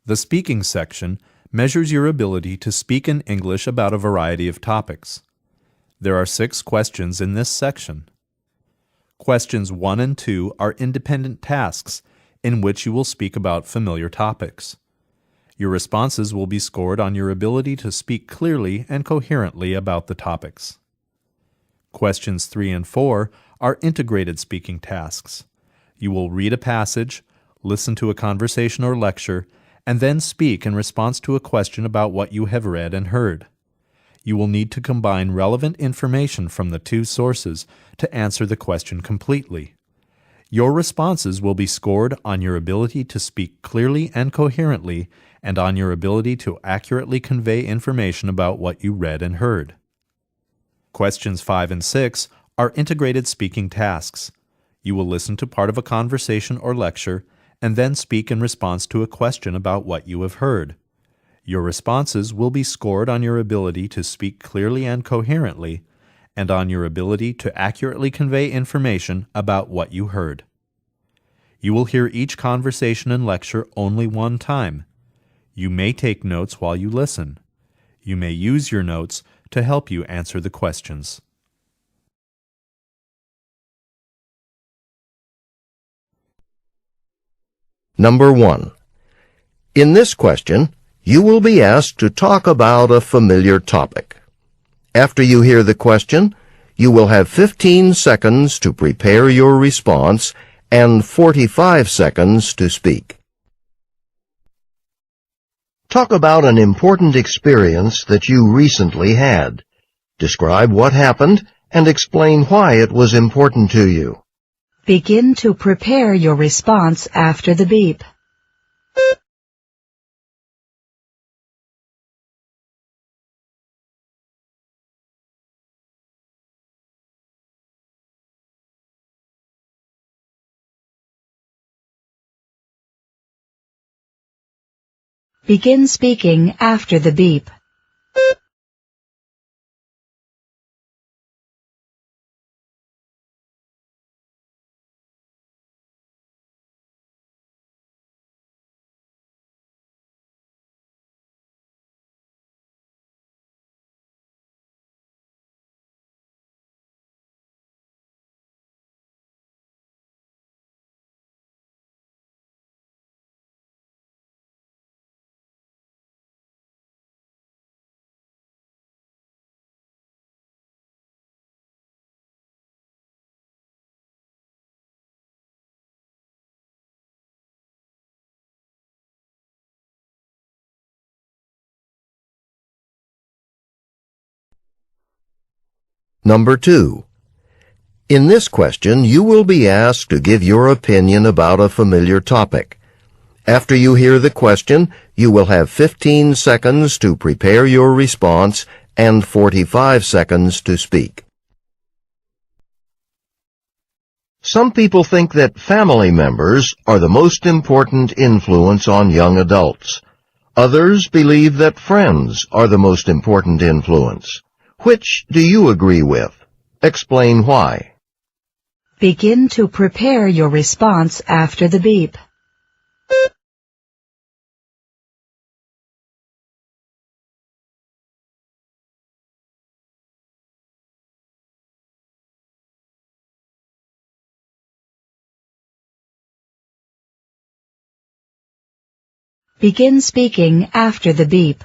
The speaking section measures your ability to speak in English about a variety of topics. There are 6 questions in this section. Questions 1 and 2 are independent tasks in which you will speak about familiar topics. Your responses will be scored on your ability to speak clearly and coherently about the topics. Questions 3 and 4 are integrated speaking tasks. You will read a passage, listen to a conversation or lecture, and then speak in response to a question about what you have read and heard. You will need to combine relevant information from the 2 sources to answer the question completely. Your responses will be scored on your ability to speak clearly and coherently and on your ability to accurately convey information about what you read and heard. Questions 5 and 6 are integrated speaking tasks. You will listen to part of a conversation or lecture and then speak in response to a question about what you have heard. Your responses will be scored on your ability to speak clearly and coherently and on your ability to accurately convey information about what you heard. You will hear each conversation and lecture only one time. You may take notes while you listen. You may use your notes to help you answer the questions. Number 1. In this question, you will be asked to talk about a familiar topic. After you hear the question, you will have 15 seconds to prepare your response and 45 seconds to speak. Talk about an important experience that you recently had. Describe what happened and explain why it was important to you. Begin to prepare your response after the beep. Begin speaking after the beep. Number 2. In this question, you will be asked to give your opinion about a familiar topic. After you hear the question, you will have 15 seconds to prepare your response and 45 seconds to speak. Some people think that family members are the most important influence on young adults. Others believe that friends are the most important influence. Which do you agree with? Explain why. Begin to prepare your response after the beep. Begin speaking after the beep.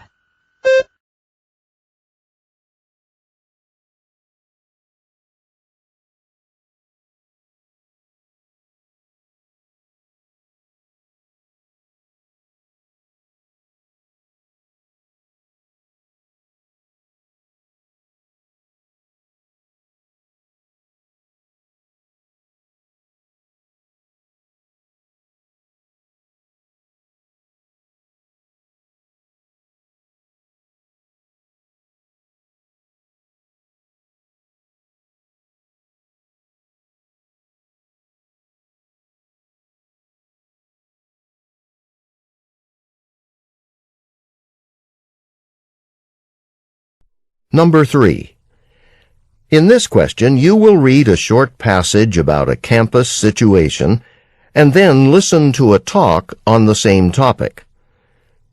Number 3. In this question, you will read a short passage about a campus situation and then listen to a talk on the same topic.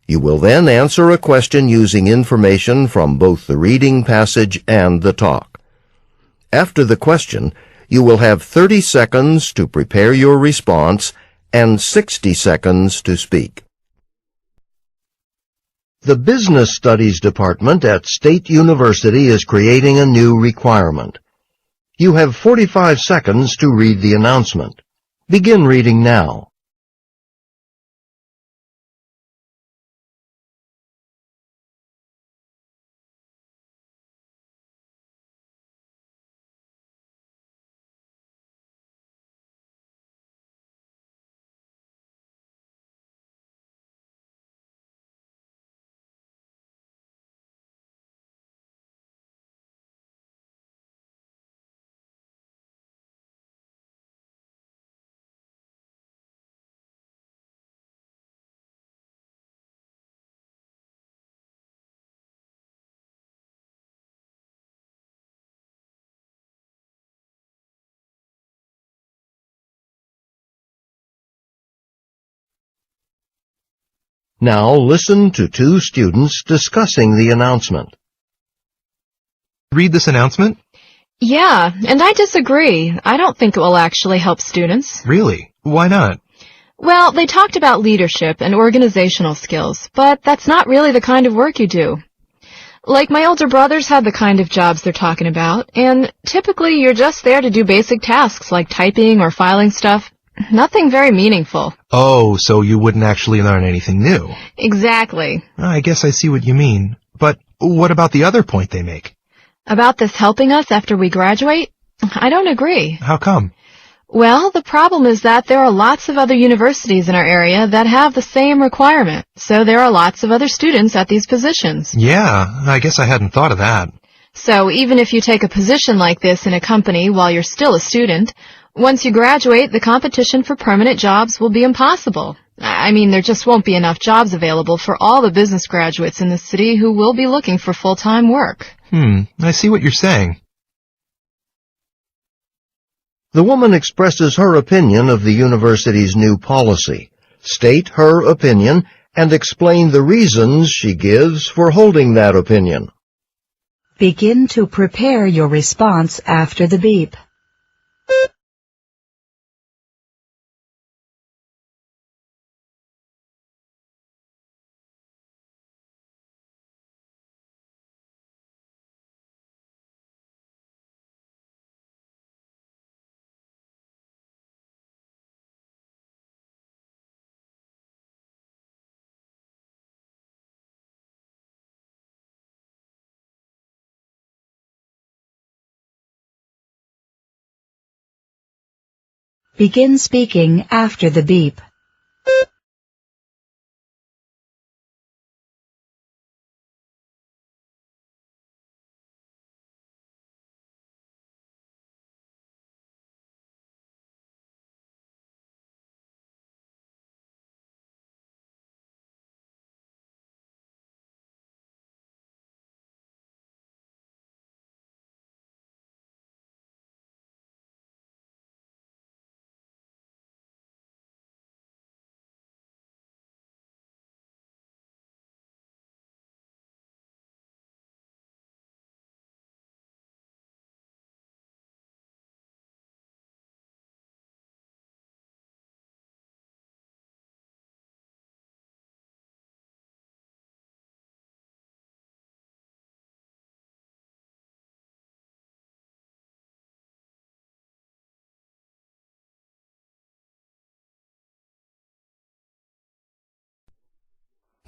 You will then answer a question using information from both the reading passage and the talk. After the question, you will have 30 seconds to prepare your response and 60 seconds to speak. The Business Studies Department at State University is creating a new requirement. You have 45 seconds to read the announcement. Begin reading now. Now listen to two students discussing the announcement. Read this announcement? Yeah, and I disagree. I don't think it will actually help students. Really? Why not? Well, they talked about leadership and organizational skills, but that's not really the kind of work you do. Like my older brothers have the kind of jobs they're talking about, and typically you're just there to do basic tasks like typing or filing stuff. Nothing very meaningful. Oh, so you wouldn't actually learn anything new. Exactly. I guess I see what you mean. But what about the other point they make? About this helping us after we graduate? I don't agree. How come? Well, the problem is that there are lots of other universities in our area that have the same requirement, so there are lots of other students at these positions. Yeah, I guess I hadn't thought of that. So even if you take a position like this in a company while you're still a student, once you graduate, the competition for permanent jobs will be impossible. I mean, there just won't be enough jobs available for all the business graduates in the city who will be looking for full-time work. I see what you're saying. The woman expresses her opinion of the university's new policy. State her opinion and explain the reasons she gives for holding that opinion. Begin to prepare your response after the beep. Begin speaking after the beep.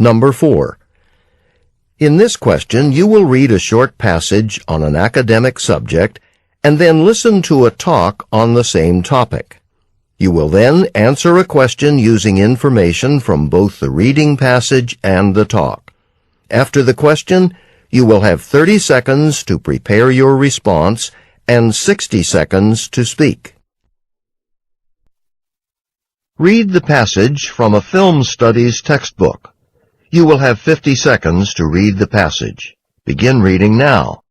Number 4. In this question, you will read a short passage on an academic subject and then listen to a talk on the same topic. You will then answer a question using information from both the reading passage and the talk. After the question, you will have 30 seconds to prepare your response and 60 seconds to speak. Read the passage from a film studies textbook. You will have 50 seconds to read the passage. Begin reading now.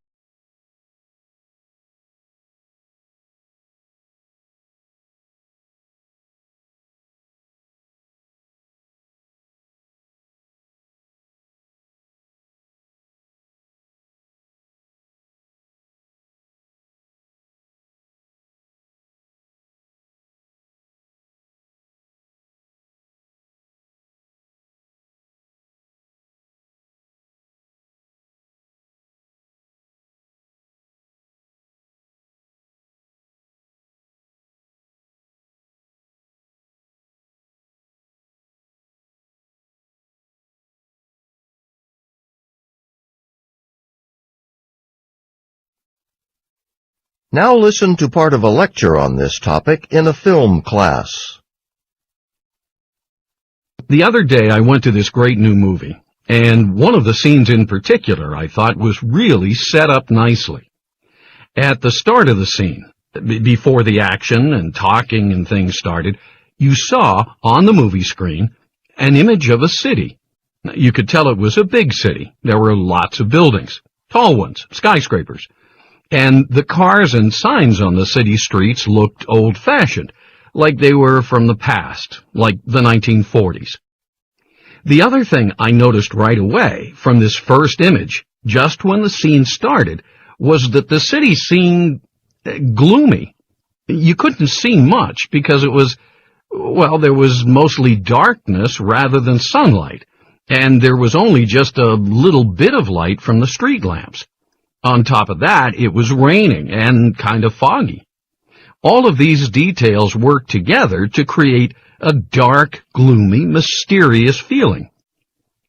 Now listen to part of a lecture on this topic in a film class. The other day I went to this great new movie, and one of the scenes in particular I thought was really set up nicely. At the start of the scene, before the action and talking and things started, you saw on the movie screen an image of a city. You could tell it was a big city. There were lots of buildings, tall ones, skyscrapers. And the cars and signs on the city streets looked old-fashioned, like they were from the past, like the 1940s. The other thing I noticed right away from this first image, just when the scene started, was that the city seemed gloomy. You couldn't see much because it was, well, there was mostly darkness rather than sunlight, and there was only just a little bit of light from the street lamps. On top of that, it was raining and kind of foggy. All of these details worked together to create a dark, gloomy, mysterious feeling.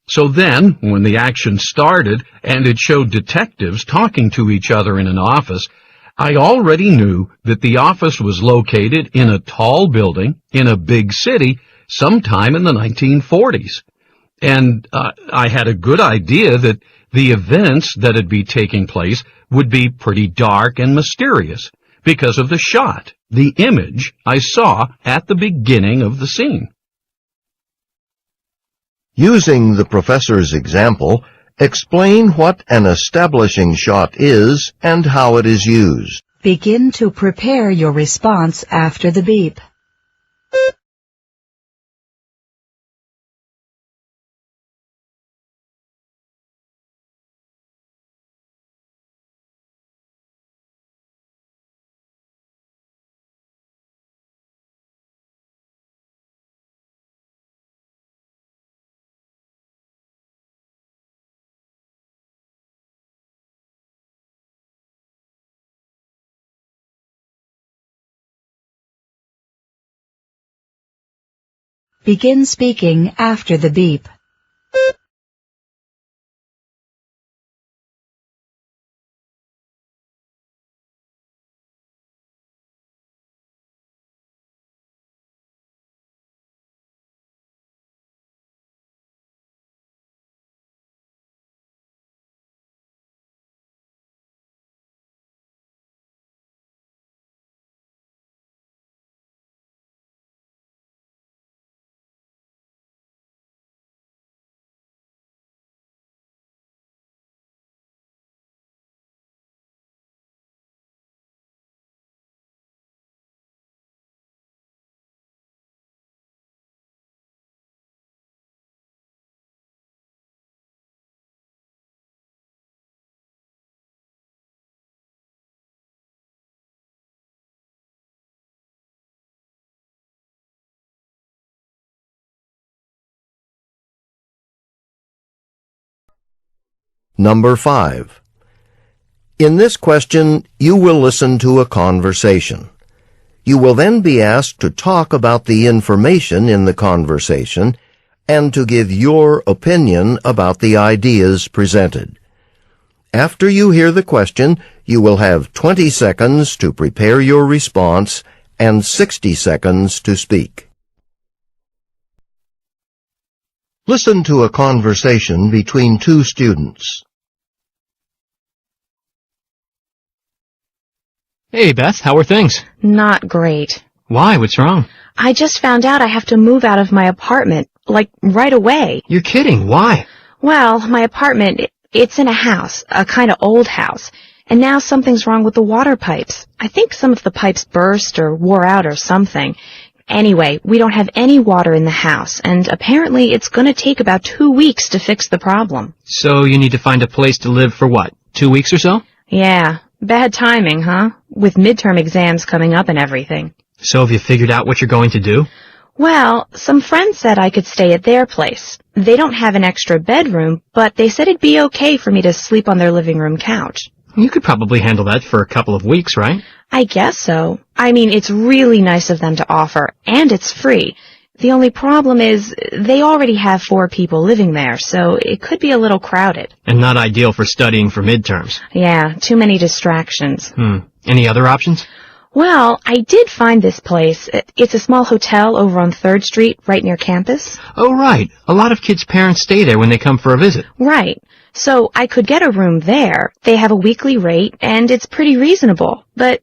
So then, when the action started and it showed detectives talking to each other in an office, I already knew that the office was located in a tall building in a big city sometime in the 1940s. And I had a good idea that the events that'd be taking place would be pretty dark and mysterious because of the shot, the image I saw at the beginning of the scene. Using the professor's example, explain what an establishing shot is and how it is used. Begin to prepare your response after the beep. Begin speaking after the beep. Number 5. In this question, you will listen to a conversation. You will then be asked to talk about the information in the conversation and to give your opinion about the ideas presented. After you hear the question, you will have 20 seconds to prepare your response and 60 seconds to speak. Listen to a conversation between two students. Hey, Beth, how are things? Not great. Why? What's wrong? I just found out I have to move out of my apartment, like right away. You're kidding. Why? Well, my apartment, it's in a house, a kind of old house, and now something's wrong with the water pipes. I think some of the pipes burst or wore out or something. Anyway, we don't have any water in the house, and apparently it's going to take about 2 weeks to fix the problem. So you need to find a place to live for what, 2 weeks or so? Yeah, bad timing, huh? With midterm exams coming up and everything. So have you figured out what you're going to do? Well, some friends said I could stay at their place. They don't have an extra bedroom, but they said it'd be okay for me to sleep on their living room couch. You could probably handle that for a couple of weeks, right? I guess so. I mean, it's really nice of them to offer, and it's free. The only problem is they already have 4 people living there, so it could be a little crowded. And not ideal for studying for midterms. Yeah, too many distractions. Any other options? Well, I did find this place. It's a small hotel over on 3rd Street, right near campus. Oh, right. A lot of kids' parents stay there when they come for a visit. Right. So I could get a room there. They have a weekly rate, and it's pretty reasonable. But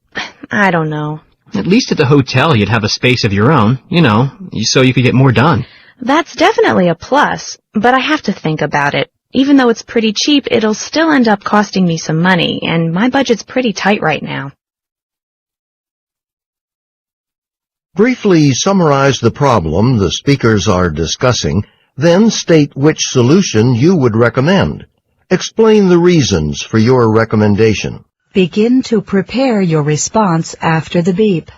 I don't know. At least at the hotel you'd have a space of your own, so you could get more done. That's definitely a plus, but I have to think about it. Even though it's pretty cheap, it'll still end up costing me some money, and my budget's pretty tight right now. Briefly summarize the problem the speakers are discussing, then state which solution you would recommend. Explain the reasons for your recommendation. Begin to prepare your response after the beep.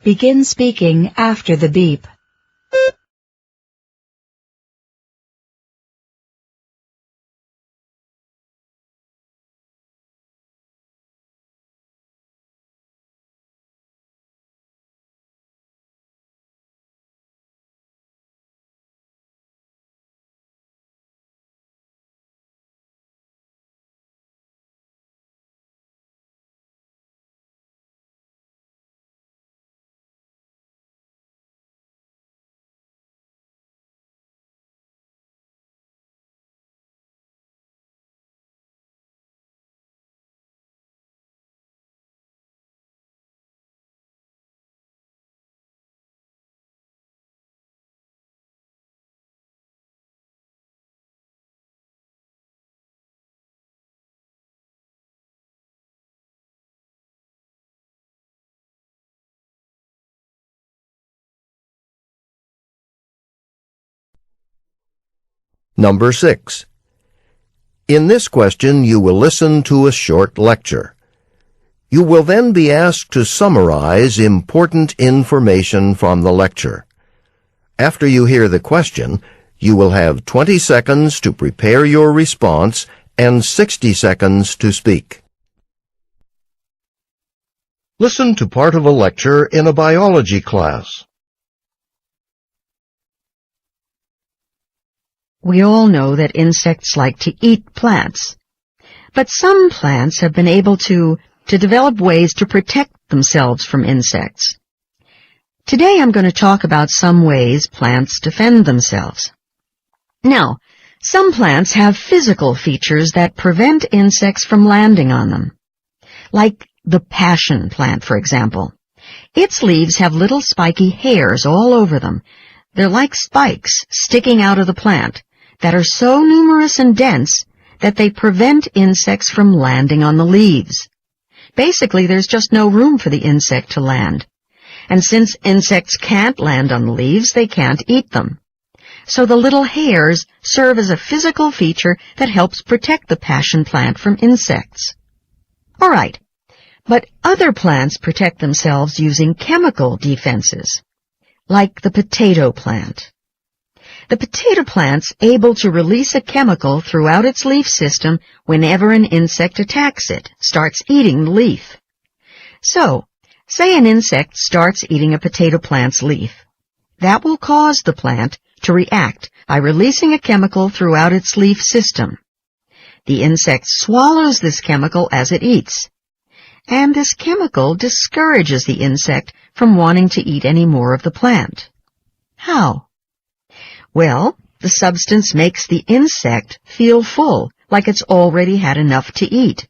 Begin speaking after the beep. Number 6. In this question, you will listen to a short lecture. You will then be asked to summarize important information from the lecture. After you hear the question, you will have 20 seconds to prepare your response and 60 seconds to speak. Listen to part of a lecture in a biology class. We all know that insects like to eat plants, but some plants have been able to develop ways to protect themselves from insects. Today I'm going to talk about some ways plants defend themselves. Now, some plants have physical features that prevent insects from landing on them, like the passion plant, for example. Its leaves have little spiky hairs all over them. They're like spikes sticking out of the plant that are so numerous and dense that they prevent insects from landing on the leaves. Basically, there's just no room for the insect to land. And since insects can't land on the leaves, they can't eat them. So the little hairs serve as a physical feature that helps protect the passion plant from insects. All right, but other plants protect themselves using chemical defenses, like the potato plant. The potato plant's able to release a chemical throughout its leaf system whenever an insect attacks it, starts eating the leaf. So, say an insect starts eating a potato plant's leaf. That will cause the plant to react by releasing a chemical throughout its leaf system. The insect swallows this chemical as it eats, and this chemical discourages the insect from wanting to eat any more of the plant. How? Well, the substance makes the insect feel full, like it's already had enough to eat.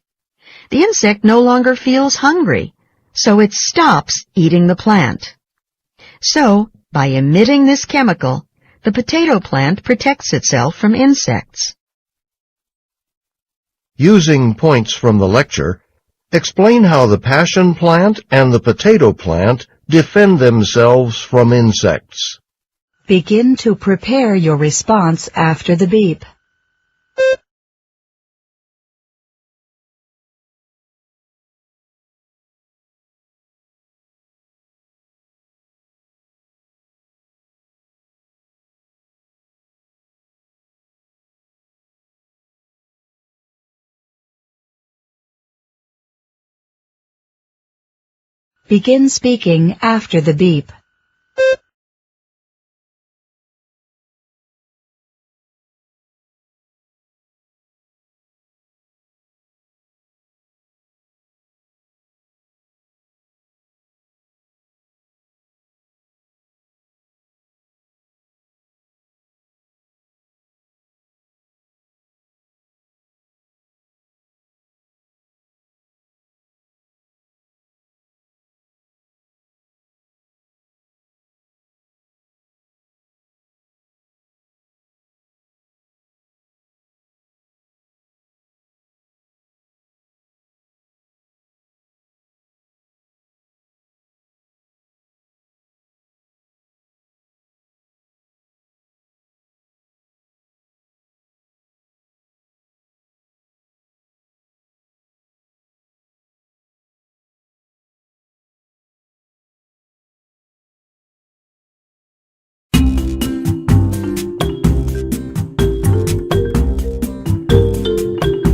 The insect no longer feels hungry, so it stops eating the plant. So, by emitting this chemical, the potato plant protects itself from insects. Using points from the lecture, explain how the passion plant and the potato plant defend themselves from insects. Begin to prepare your response after the beep. Begin speaking after the beep.